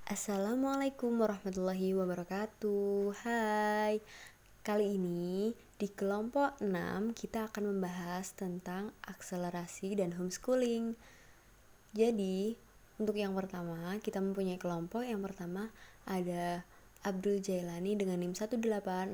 Assalamualaikum warahmatullahi wabarakatuh. Hai. Kali ini di kelompok 6 kita akan membahas tentang akselerasi dan homeschooling. Jadi, untuk yang pertama, kita mempunyai kelompok yang pertama ada Abdul Jailani dengan NIM 180404001.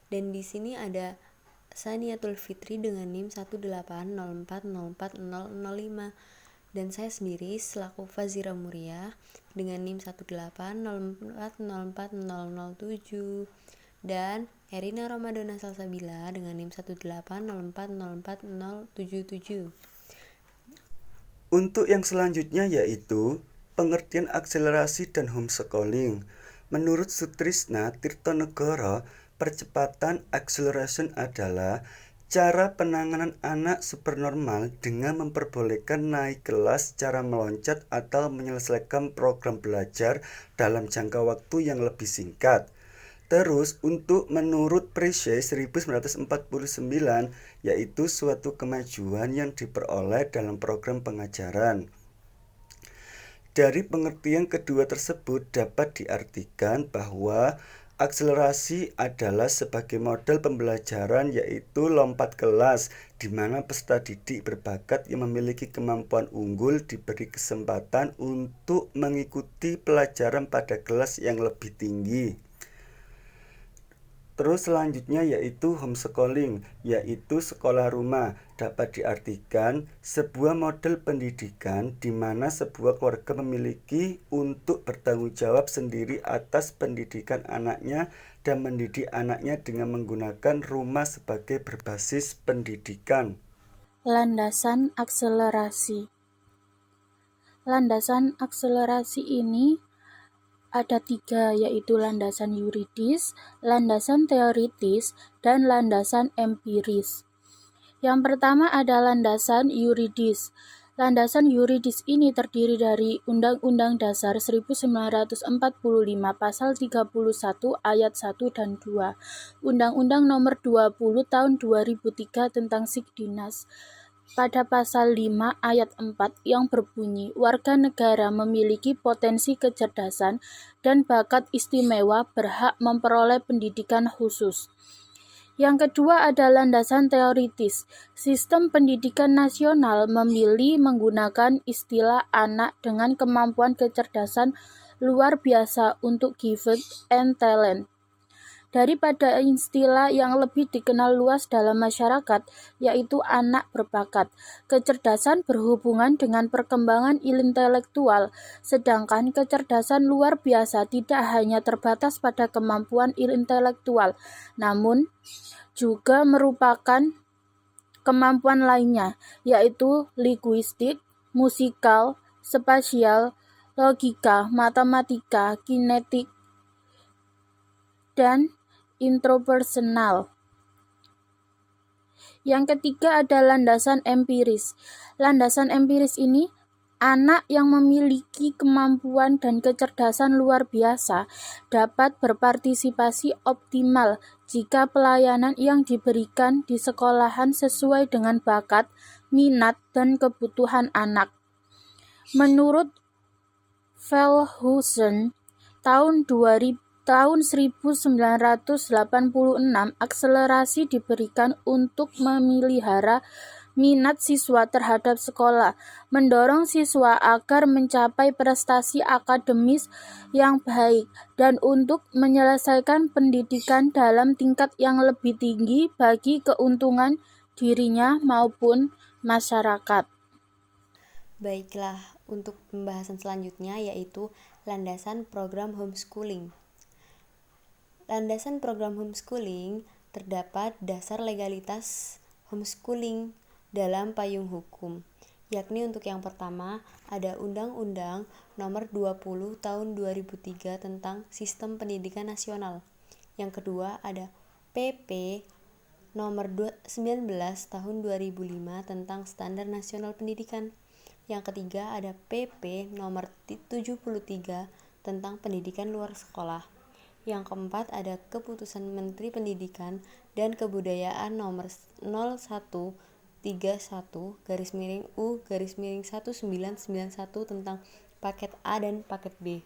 Dan di sini ada Saniatul Fitri dengan NIM 180404005. Dan saya sendiri selaku Fazira Muria dengan NIM 180404007 dan Erina Ramadana Salsabila dengan NIM 180404077. Untuk yang selanjutnya yaitu pengertian akselerasi dan homeschooling. Menurut Sutrisna Tirtonegoro, percepatan acceleration adalah cara penanganan anak supernormal dengan memperbolehkan naik kelas secara meloncat atau menyelesaikan program belajar dalam jangka waktu yang lebih singkat. Terus untuk menurut Preece 1949, yaitu suatu kemajuan yang diperoleh dalam program pengajaran. Dari pengertian kedua tersebut dapat diartikan bahwa akselerasi adalah sebagai model pembelajaran yaitu lompat kelas di mana peserta didik berbakat yang memiliki kemampuan unggul diberi kesempatan untuk mengikuti pelajaran pada kelas yang lebih tinggi. Terus selanjutnya yaitu homeschooling, yaitu sekolah rumah. Dapat diartikan sebuah model pendidikan di mana sebuah keluarga memiliki untuk bertanggung jawab sendiri atas pendidikan anaknya dan mendidik anaknya dengan menggunakan rumah sebagai berbasis pendidikan. Landasan akselerasi. Landasan akselerasi ini ada 3, yaitu landasan yuridis, landasan teoritis, dan landasan empiris. Yang pertama ada landasan yuridis. Landasan yuridis ini terdiri dari Undang-Undang Dasar 1945 Pasal 31 Ayat 1 dan 2, Undang-Undang Nomor 20 Tahun 2003 tentang Sikdinas, pada pasal 5 ayat 4 yang berbunyi, warga negara memiliki potensi kecerdasan dan bakat istimewa berhak memperoleh pendidikan khusus. Yang kedua ada landasan teoritis. Sistem pendidikan nasional memilih menggunakan istilah anak dengan kemampuan kecerdasan luar biasa untuk gifted and talent daripada istilah yang lebih dikenal luas dalam masyarakat, yaitu anak berbakat. Kecerdasan berhubungan dengan perkembangan intelektual, sedangkan kecerdasan luar biasa tidak hanya terbatas pada kemampuan intelektual, namun juga merupakan kemampuan lainnya, yaitu linguistik, musikal, spasial, logika, matematika, kinetik, dan intrapersonal. Yang ketiga ada landasan empiris. Landasan empiris ini anak yang memiliki kemampuan dan kecerdasan luar biasa dapat berpartisipasi optimal jika pelayanan yang diberikan di sekolahan sesuai dengan bakat, minat, dan kebutuhan anak. Menurut Verheusen, tahun 1986, akselerasi diberikan untuk memelihara minat siswa terhadap sekolah, mendorong siswa agar mencapai prestasi akademis yang baik, dan untuk menyelesaikan pendidikan dalam tingkat yang lebih tinggi bagi keuntungan dirinya maupun masyarakat. Baiklah, untuk pembahasan selanjutnya yaitu landasan program homeschooling. Landasan program homeschooling terdapat dasar legalitas homeschooling dalam payung hukum, yakni untuk yang pertama ada Undang-Undang Nomor 20 Tahun 2003 tentang Sistem Pendidikan Nasional. Yang kedua ada PP Nomor 19 Tahun 2005 tentang Standar Nasional Pendidikan. Yang ketiga ada PP Nomor 73 tentang Pendidikan Luar Sekolah. Yang keempat ada Keputusan Menteri Pendidikan dan Kebudayaan Nomor 01 31/U/1991 tentang paket A dan paket B.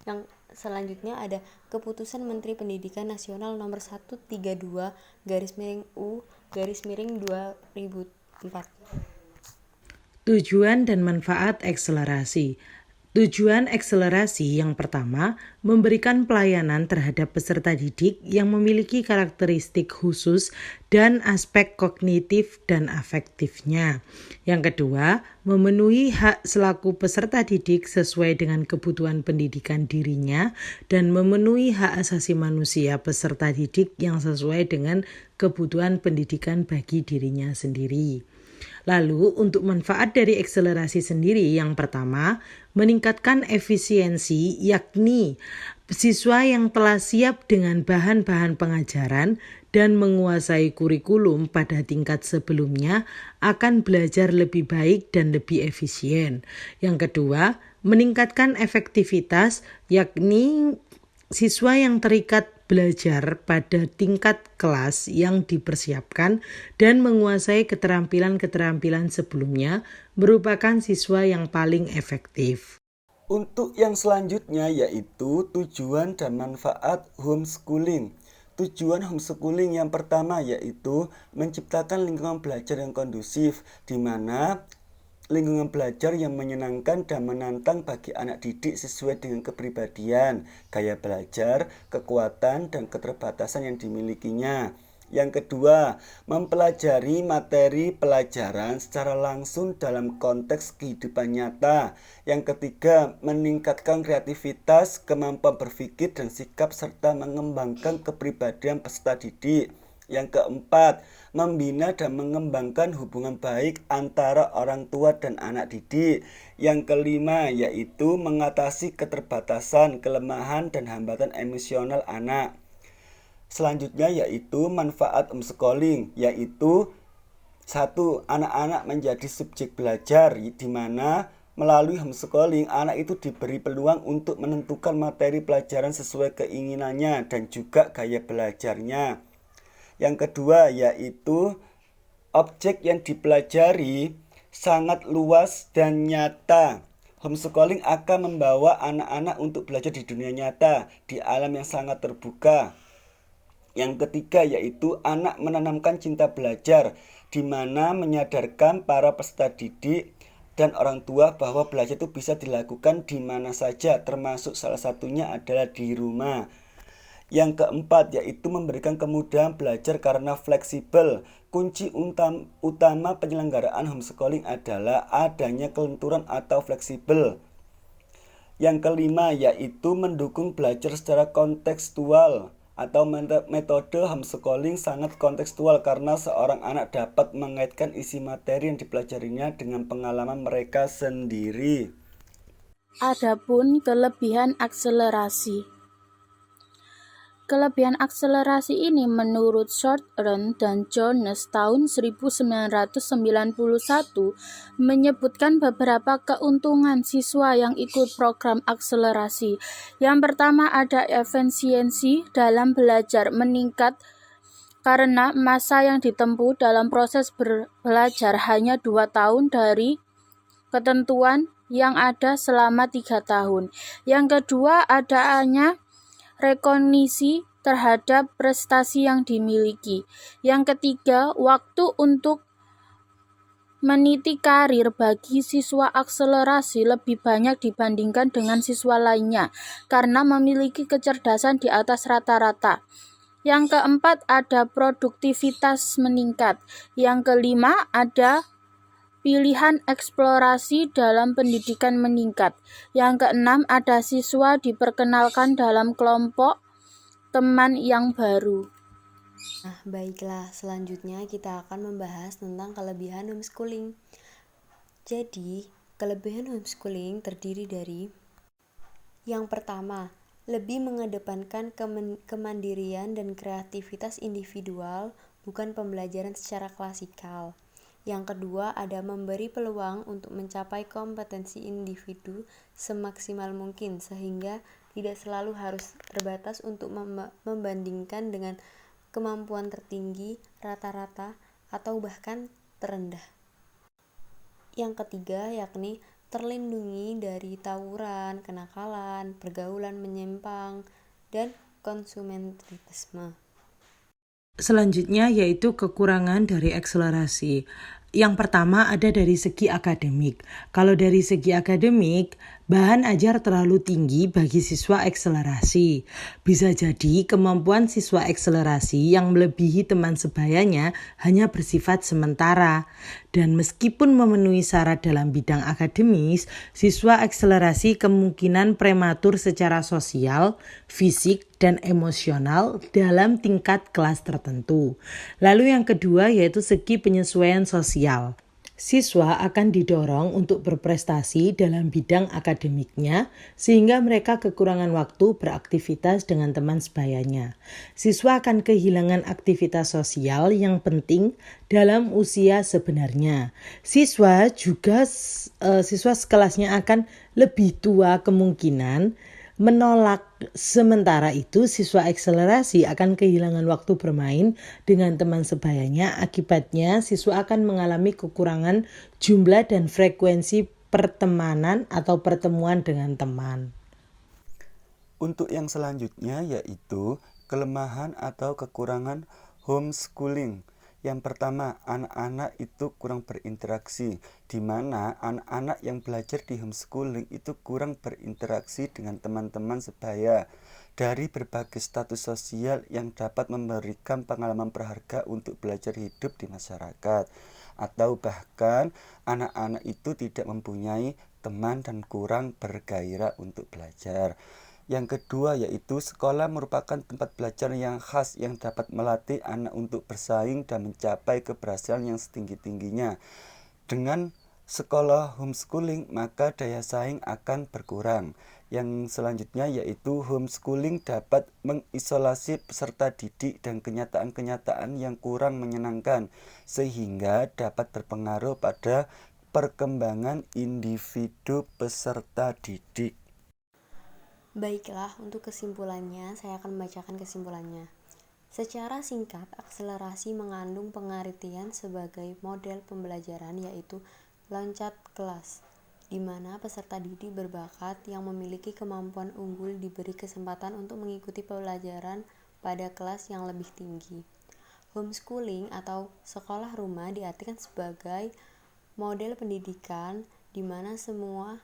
Yang selanjutnya ada Keputusan Menteri Pendidikan Nasional nomor 132/U/2004. Tujuan dan manfaat akselerasi. Tujuan akselerasi yang pertama, memberikan pelayanan terhadap peserta didik yang memiliki karakteristik khusus dan aspek kognitif dan afektifnya. Yang kedua, memenuhi hak selaku peserta didik sesuai dengan kebutuhan pendidikan dirinya dan memenuhi hak asasi manusia peserta didik yang sesuai dengan kebutuhan pendidikan bagi dirinya sendiri. Lalu untuk manfaat dari akselerasi sendiri, yang pertama, meningkatkan efisiensi, yakni siswa yang telah siap dengan bahan-bahan pengajaran dan menguasai kurikulum pada tingkat sebelumnya akan belajar lebih baik dan lebih efisien. Yang kedua, meningkatkan efektivitas, yakni siswa yang terikat belajar pada tingkat kelas yang dipersiapkan dan menguasai keterampilan-keterampilan sebelumnya merupakan siswa yang paling efektif. Untuk yang selanjutnya yaitu tujuan dan manfaat homeschooling. Tujuan homeschooling yang pertama yaitu menciptakan lingkungan belajar yang kondusif, di mana lingkungan belajar yang menyenangkan dan menantang bagi anak didik sesuai dengan kepribadian, gaya belajar, kekuatan, dan keterbatasan yang dimilikinya. Yang kedua, mempelajari materi pelajaran secara langsung dalam konteks kehidupan nyata. Yang ketiga, meningkatkan kreativitas, kemampuan berpikir dan sikap serta mengembangkan kepribadian peserta didik. Yang keempat, membina dan mengembangkan hubungan baik antara orang tua dan anak didik. Yang kelima, yaitu mengatasi keterbatasan, kelemahan, dan hambatan emosional anak. Selanjutnya yaitu manfaat homeschooling, yaitu 1. Anak-anak menjadi subjek belajar, di mana melalui homeschooling anak itu diberi peluang untuk menentukan materi pelajaran sesuai keinginannya dan juga gaya belajarnya. Yang kedua yaitu objek yang dipelajari sangat luas dan nyata. Homeschooling akan membawa anak-anak untuk belajar di dunia nyata, di alam yang sangat terbuka. Yang ketiga yaitu anak menanamkan cinta belajar, di mana menyadarkan para peserta didik dan orang tua bahwa belajar itu bisa dilakukan di mana saja, termasuk salah satunya adalah di rumah. Yang keempat yaitu memberikan kemudahan belajar karena fleksibel. Kunci utama penyelenggaraan homeschooling adalah adanya kelenturan atau fleksibel. Yang kelima yaitu mendukung belajar secara kontekstual atau metode homeschooling sangat kontekstual karena seorang anak dapat mengaitkan isi materi yang dipelajarinya dengan pengalaman mereka sendiri. Adapun kelebihan akselerasi. Kelebihan akselerasi ini menurut Shortron dan Jones tahun 1991 menyebutkan beberapa keuntungan siswa yang ikut program akselerasi. Yang pertama ada efisiensi dalam belajar meningkat karena masa yang ditempuh dalam proses belajar hanya 2 tahun dari ketentuan yang ada selama 3 tahun. Yang kedua adanya rekognisi terhadap prestasi yang dimiliki. Yang ketiga, waktu untuk meniti karir bagi siswa akselerasi lebih banyak dibandingkan dengan siswa lainnya karena memiliki kecerdasan di atas rata-rata. Yang keempat, ada produktivitas meningkat. Yang kelima, ada pilihan eksplorasi dalam pendidikan meningkat. Yang keenam, ada siswa diperkenalkan dalam kelompok teman yang baru. Nah, baiklah, selanjutnya kita akan membahas tentang kelebihan homeschooling. Jadi, kelebihan homeschooling terdiri dari yang pertama, lebih mengedepankan kemandirian dan kreativitas individual, bukan pembelajaran secara klasikal. Yang kedua, ada memberi peluang untuk mencapai kompetensi individu semaksimal mungkin, sehingga tidak selalu harus terbatas untuk membandingkan dengan kemampuan tertinggi, rata-rata, atau bahkan terendah. Yang ketiga yakni terlindungi dari tawuran, kenakalan, pergaulan menyimpang, dan konsumerisme. Selanjutnya yaitu kekurangan dari akselerasi. Yang pertama ada dari segi akademik. Kalau dari segi akademik, bahan ajar terlalu tinggi bagi siswa akselerasi. Bisa jadi kemampuan siswa akselerasi yang melebihi teman sebayanya hanya bersifat sementara. Dan meskipun memenuhi syarat dalam bidang akademis, siswa akselerasi kemungkinan prematur secara sosial, fisik, dan emosional dalam tingkat kelas tertentu. Lalu yang kedua yaitu segi penyesuaian sosial. Siswa akan didorong untuk berprestasi dalam bidang akademiknya sehingga mereka kekurangan waktu beraktivitas dengan teman sebayanya. Siswa akan kehilangan aktivitas sosial yang penting dalam usia sebenarnya. Siswa sekelasnya akan lebih tua kemungkinan menolak. Sementara itu siswa akselerasi akan kehilangan waktu bermain dengan teman sebayanya. Akibatnya siswa akan mengalami kekurangan jumlah dan frekuensi pertemanan atau pertemuan dengan teman. Untuk yang selanjutnya yaitu kelemahan atau kekurangan homeschooling. Yang pertama, anak-anak itu kurang berinteraksi, di mana anak-anak yang belajar di homeschooling itu kurang berinteraksi dengan teman-teman sebaya dari berbagai status sosial yang dapat memberikan pengalaman berharga untuk belajar hidup di masyarakat. Atau bahkan anak-anak itu tidak mempunyai teman dan kurang bergairah untuk belajar. Yang kedua yaitu sekolah merupakan tempat belajar yang khas yang dapat melatih anak untuk bersaing dan mencapai keberhasilan yang setinggi-tingginya. Dengan sekolah homeschooling maka daya saing akan berkurang. Yang selanjutnya yaitu homeschooling dapat mengisolasi peserta didik dan kenyataan-kenyataan yang kurang menyenangkan sehingga dapat berpengaruh pada perkembangan individu peserta didik. Baiklah, untuk kesimpulannya, saya akan membacakan kesimpulannya. Secara singkat, akselerasi mengandung pengertian sebagai model pembelajaran yaitu loncat kelas, di mana peserta didik berbakat yang memiliki kemampuan unggul diberi kesempatan untuk mengikuti pelajaran pada kelas yang lebih tinggi. Homeschooling atau sekolah rumah diartikan sebagai model pendidikan di mana semua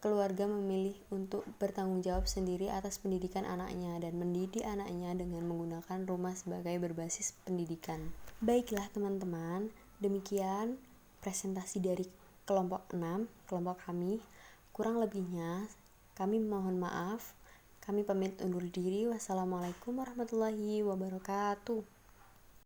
keluarga memilih untuk bertanggung jawab sendiri atas pendidikan anaknya dan mendidik anaknya dengan menggunakan rumah sebagai berbasis pendidikan. Baiklah teman-teman, demikian presentasi dari kelompok 6, kelompok kami. Kurang lebihnya, kami mohon maaf. Kami pamit undur diri. Wassalamualaikum warahmatullahi wabarakatuh.